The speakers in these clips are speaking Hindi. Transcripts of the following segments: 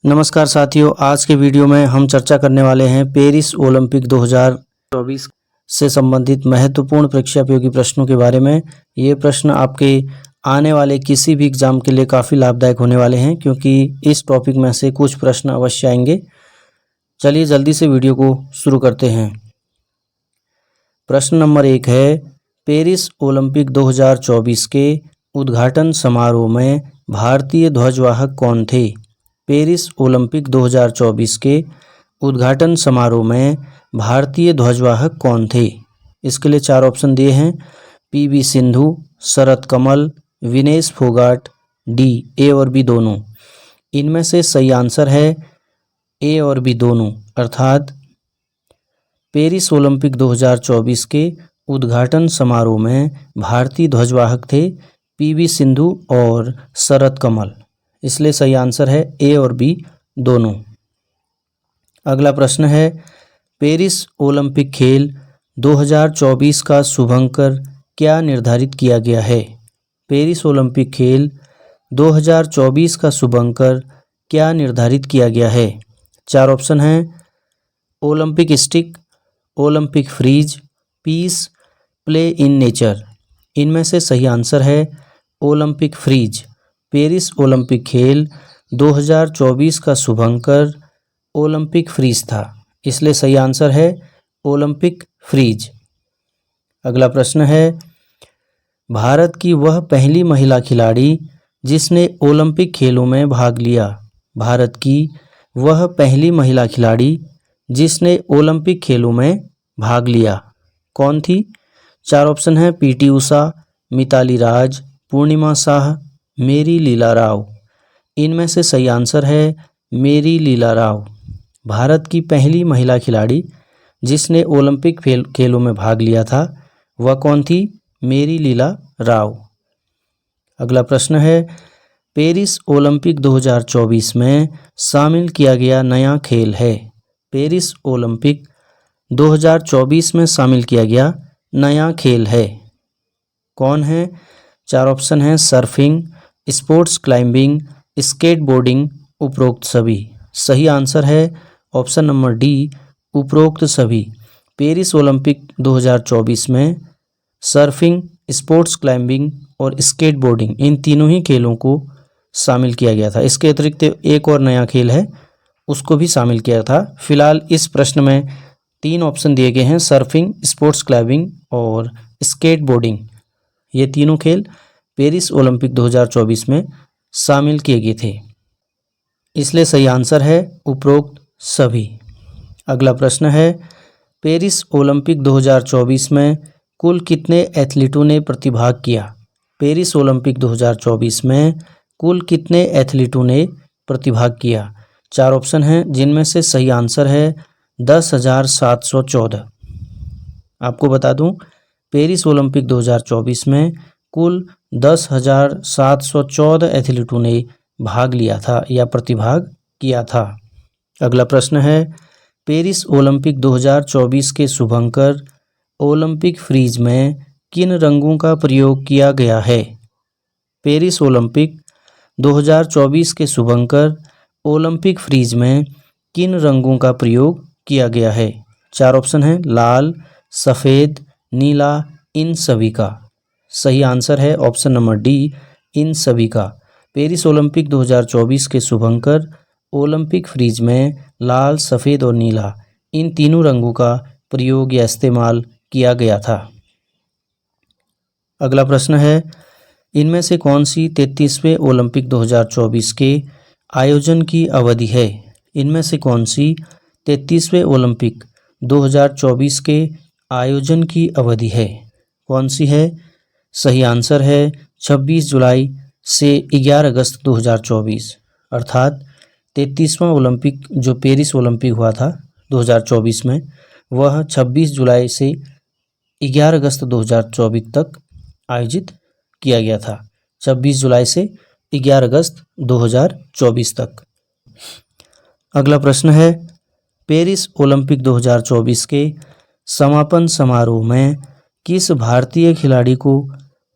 नमस्कार साथियों, आज के वीडियो में हम चर्चा करने वाले हैं पेरिस ओलंपिक 2024 से संबंधित महत्वपूर्ण परीक्षा उपयोगी प्रश्नों के बारे में। ये प्रश्न आपके आने वाले किसी भी एग्जाम के लिए काफ़ी लाभदायक होने वाले हैं, क्योंकि इस टॉपिक में से कुछ प्रश्न अवश्य आएंगे। चलिए जल्दी से वीडियो को शुरू करते हैं। प्रश्न नंबर 1 है, पेरिस ओलंपिक 2024 के उद्घाटन समारोह में भारतीय ध्वजवाहक कौन थे? पेरिस ओलंपिक 2024 के उद्घाटन समारोह में भारतीय ध्वजवाहक कौन थे? इसके लिए 4 ऑप्शन दिए हैं। P V Sindhu, Sharath Kamal, Vinesh Phogat, D A और बी दोनों। इनमें से सही आंसर है ए और बी दोनों, अर्थात पेरिस ओलंपिक 2024 के उद्घाटन समारोह में भारतीय ध्वजवाहक थे पीवी सिंधु और शरत कमल। इसलिए सही आंसर है ए और बी दोनों। अगला प्रश्न है, पेरिस ओलंपिक खेल 2024 का शुभंकर क्या निर्धारित किया गया है? पेरिस ओलंपिक खेल 2024 का शुभंकर क्या निर्धारित किया गया है? 4 ऑप्शन हैं। Olympic stick, Olympic freeze, peace, play in nature. इनमें से सही आंसर है ओलंपिक फ्रीज। पेरिस ओलंपिक खेल 2024 का शुभंकर ओलंपिक फ्रीज था, इसलिए सही आंसर है ओलंपिक फ्रीज। अगला प्रश्न है, भारत की वह पहली महिला खिलाड़ी जिसने ओलंपिक खेलों में भाग लिया। भारत की वह पहली महिला खिलाड़ी जिसने ओलंपिक खेलों में भाग लिया कौन थी? 4 ऑप्शन हैं। पीटी उषा, मिताली राज, पूर्णिमा शाह, मेरी लीला राव। इनमें से सही आंसर है मेरी लीला राव। भारत की पहली महिला खिलाड़ी जिसने ओलंपिक खेलों में भाग लिया था वह कौन थी? मेरी लीला राव। अगला प्रश्न है, पेरिस ओलंपिक 2024 में शामिल किया गया नया खेल है। पेरिस ओलंपिक 2024 में शामिल किया गया नया खेल है कौन है? 4 ऑप्शन हैं। सर्फिंग, स्पोर्ट्स क्लाइंबिंग, स्केटबोर्डिंग, उपरोक्त सभी। सही आंसर है ऑप्शन नंबर डी, उपरोक्त सभी। पेरिस ओलंपिक 2024 में सर्फिंग, स्पोर्ट्स क्लाइंबिंग और स्केटबोर्डिंग इन तीनों ही खेलों को शामिल किया गया था। इसके अतिरिक्त एक और नया खेल है, उसको भी शामिल किया था। फिलहाल इस प्रश्न में 3 ऑप्शन दिए गए हैं, सर्फिंग, स्पोर्ट्स क्लाइंबिंग और स्केटबोर्डिंग। ये तीनों खेल पेरिस ओलंपिक 2024 में शामिल किए गए थे, इसलिए सही आंसर है उपरोक्त सभी। अगला प्रश्न है, पेरिस ओलंपिक 2024 में कुल कितने एथलीटों ने प्रतिभाग किया? पेरिस ओलंपिक 2024 में कुल कितने एथलीटों ने प्रतिभाग किया? 4 ऑप्शन हैं, जिनमें से सही आंसर है 10,714। आपको बता दूं, पेरिस ओलंपिक 2024 में कुल 10,714 एथलीटों ने भाग लिया था या प्रतिभाग किया था। अगला प्रश्न है, पेरिस ओलंपिक 2024 के शुभंकर ओलंपिक फ्रीज में किन रंगों का प्रयोग किया गया है? पेरिस ओलंपिक 2024 के शुभंकर ओलंपिक फ्रीज में किन रंगों का प्रयोग किया गया है? 4 ऑप्शन हैं। लाल, सफ़ेद, नीला, इन सभी का। सही आंसर है ऑप्शन नंबर डी, इन सभी का। पेरिस ओलंपिक 2024 के शुभंकर ओलंपिक फ्रीज में लाल, सफ़ेद और नीला इन तीनों रंगों का प्रयोग या इस्तेमाल किया गया था। अगला प्रश्न है, इनमें से कौन सी 33वें ओलंपिक 2024 के आयोजन की अवधि है? इनमें से कौन सी 33वें ओलंपिक 2024 के आयोजन की अवधि है? कौन सी है? सही आंसर है 26 जुलाई से 11 अगस्त 2024, अर्थात 33वां ओलंपिक जो पेरिस ओलंपिक हुआ था 2024 में, वह 26 जुलाई से 11 अगस्त 2024 तक आयोजित किया गया था। 26 जुलाई से 11 अगस्त 2024 तक। अगला प्रश्न है, पेरिस ओलंपिक 2024 के समापन समारोह में किस भारतीय खिलाड़ी को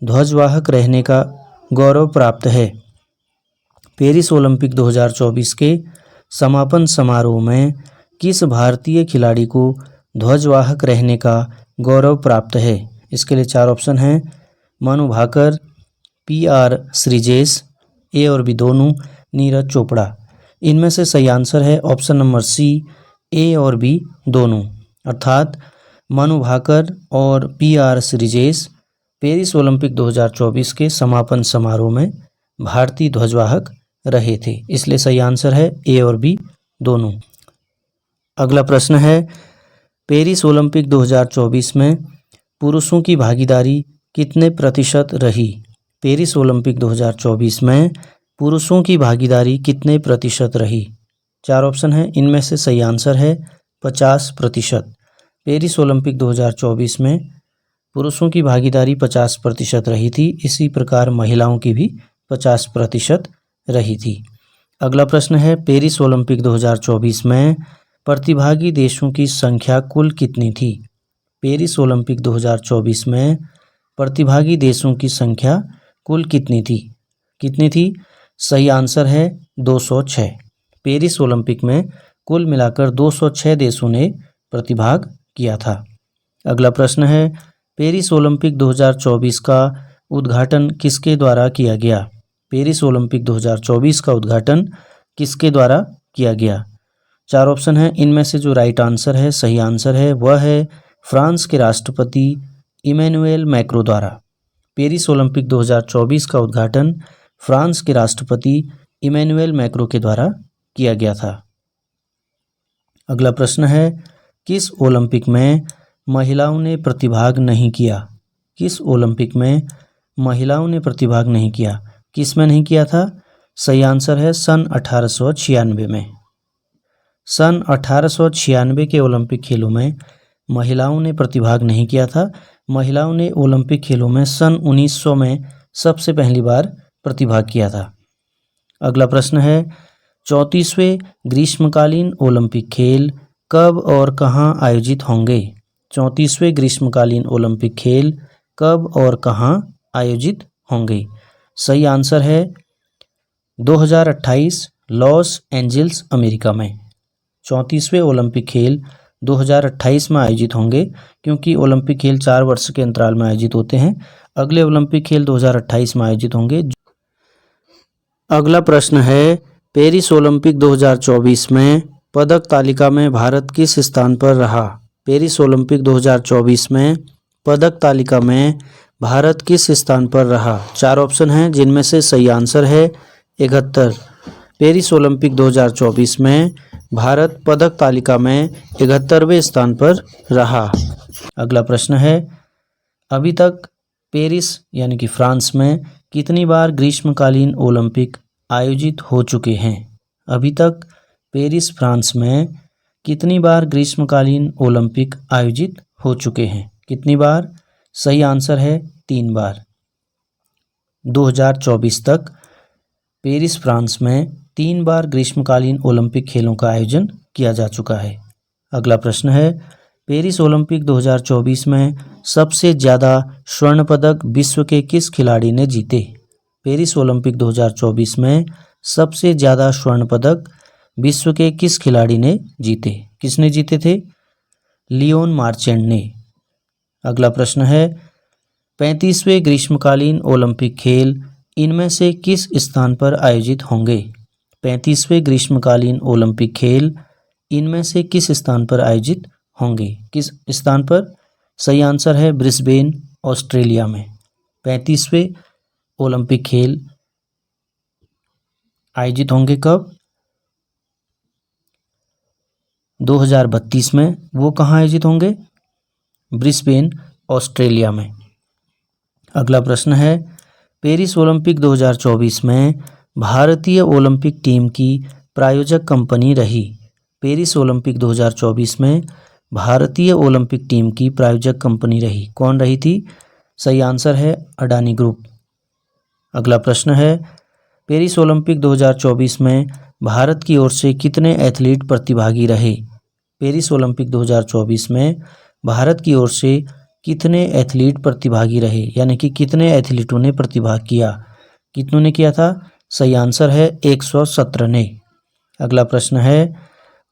ध्वजवाहक रहने का गौरव प्राप्त है? पेरिस ओलंपिक 2024 के समापन समारोह में किस भारतीय खिलाड़ी को ध्वजवाहक रहने का गौरव प्राप्त है? इसके लिए 4 ऑप्शन हैं। मनु भाकर, PR श्रीजेश, ए और बी दोनों, नीरज चोपड़ा। इनमें से सही आंसर है ऑप्शन नंबर सी, ए और बी दोनों, अर्थात मनु भाकर और PR श्रीजेश पेरिस ओलंपिक 2024 के समापन समारोह में भारतीय ध्वजवाहक रहे थे। इसलिए सही आंसर है ए और बी दोनों। अगला प्रश्न है, पेरिस ओलंपिक 2024 में पुरुषों की भागीदारी कितने प्रतिशत रही? पेरिस ओलंपिक 2024 में पुरुषों की भागीदारी कितने प्रतिशत रही? 4 ऑप्शन हैं। इनमें से सही आंसर है 50%। पेरिस ओलंपिक 2024 में पुरुषों की भागीदारी 50% रही थी। इसी प्रकार महिलाओं की भी 50% रही थी। अगला प्रश्न है, पेरिस ओलंपिक 2024 में प्रतिभागी देशों की संख्या कुल कितनी थी? पेरिस ओलंपिक 2024 में प्रतिभागी देशों की संख्या कुल कितनी थी? सही आंसर है 206। पेरिस ओलंपिक में कुल मिलाकर 206 देशों ने प्रतिभाग किया था। अगला प्रश्न है, पेरिस ओलंपिक 2024 का उद्घाटन किसके द्वारा किया गया? पेरिस ओलंपिक 2024 का उद्घाटन किसके द्वारा किया गया? 4 ऑप्शन हैं। इनमें से जो राइट आंसर है, सही आंसर है, वह है फ्रांस के राष्ट्रपति इमैनुएल मैक्रों द्वारा। पेरिस ओलंपिक 2024 का उद्घाटन फ्रांस के राष्ट्रपति इमैनुएल मैक्रों के द्वारा किया गया था। अगला प्रश्न है, किस ओलंपिक में महिलाओं ने प्रतिभाग नहीं किया? किस ओलंपिक में महिलाओं ने प्रतिभाग नहीं किया? किस में नहीं किया था? सही आंसर है सन 1896 में। सन 1896 के ओलंपिक खेलों में महिलाओं ने प्रतिभाग नहीं किया था। महिलाओं ने ओलंपिक खेलों में सन 1900 में सबसे पहली बार प्रतिभाग किया था। अगला प्रश्न है, 34वें ग्रीष्मकालीन ओलंपिक खेल कब और कहां आयोजित होंगे? 34वें ग्रीष्मकालीन ओलंपिक खेल कब और कहां आयोजित होंगे? सही आंसर है 2028 लॉस एंजल्स अमेरिका में। 34वें ओलंपिक खेल 2028 में आयोजित होंगे, क्योंकि ओलंपिक खेल 4 वर्ष के अंतराल में आयोजित होते हैं। अगले ओलंपिक खेल 2028 में आयोजित होंगे। अगला प्रश्न है, पेरिस ओलंपिक 2024 में पदक तालिका में भारत किस स्थान पर रहा? पेरिस ओलंपिक 2024 में पदक तालिका में भारत किस स्थान पर रहा? 4 ऑप्शन हैं, जिनमें से सही आंसर है 71। पेरिस ओलंपिक 2024 में भारत पदक तालिका में 71वें स्थान पर रहा। अगला प्रश्न है, अभी तक पेरिस यानी कि फ्रांस में कितनी बार ग्रीष्मकालीन ओलंपिक आयोजित हो चुके हैं? अभी तक पेरिस फ्रांस में कितनी बार ग्रीष्मकालीन ओलंपिक आयोजित हो चुके हैं? कितनी बार? सही आंसर है 3 बार। 2024 तक पेरिस फ्रांस में 3 बार ग्रीष्मकालीन ओलंपिक खेलों का आयोजन किया जा चुका है। अगला प्रश्न है, पेरिस ओलंपिक 2024 में सबसे ज़्यादा स्वर्ण पदक विश्व के किस खिलाड़ी ने जीते? पेरिस ओलंपिक 2024 में सबसे ज़्यादा स्वर्ण पदक विश्व के किस खिलाड़ी ने जीते? किसने जीते थे? लियोन मार्चेंट ने। अगला प्रश्न है, 35वें ग्रीष्मकालीन ओलंपिक खेल इनमें से किस स्थान पर आयोजित होंगे? 35वें ग्रीष्मकालीन ओलंपिक खेल इनमें से किस स्थान पर आयोजित होंगे? किस स्थान पर? सही आंसर है ब्रिस्बेन, ऑस्ट्रेलिया में। 35वें ओलंपिक खेल आयोजित होंगे कब? 2032 में। वो कहाँ आयोजित होंगे? ब्रिस्बेन, ऑस्ट्रेलिया में। अगला प्रश्न है, पेरिस ओलंपिक 2024 में भारतीय ओलंपिक टीम की प्रायोजक कंपनी रही। पेरिस ओलंपिक 2024 में भारतीय ओलंपिक टीम की प्रायोजक कंपनी रही। कौन रही थी? सही आंसर है अडानी ग्रुप। अगला प्रश्न है, पेरिस ओलंपिक 2024 में भारत की ओर से कितने एथलीट प्रतिभागी रहे? पेरिस ओलंपिक 2024 में भारत की ओर से कितने एथलीट प्रतिभागी रहे, यानी कि कितने एथलीटों ने प्रतिभाग किया? कितनों ने किया था? सही आंसर है 117 ने। अगला प्रश्न है,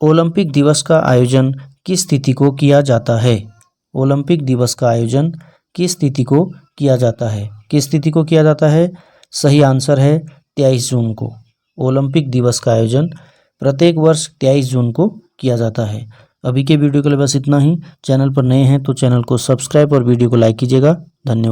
ओलंपिक दिवस का आयोजन किस तिथि को किया जाता है? ओलंपिक दिवस का आयोजन किस तिथि को किया जाता है? किस तिथि को किया जाता है? सही आंसर है 23 जून को। ओलंपिक दिवस का आयोजन प्रत्येक वर्ष 23 जून को किया जाता है। अभी के वीडियो के लिए बस इतना ही। चैनल पर नए हैं तो चैनल को सब्सक्राइब और वीडियो को लाइक कीजिएगा। धन्यवाद।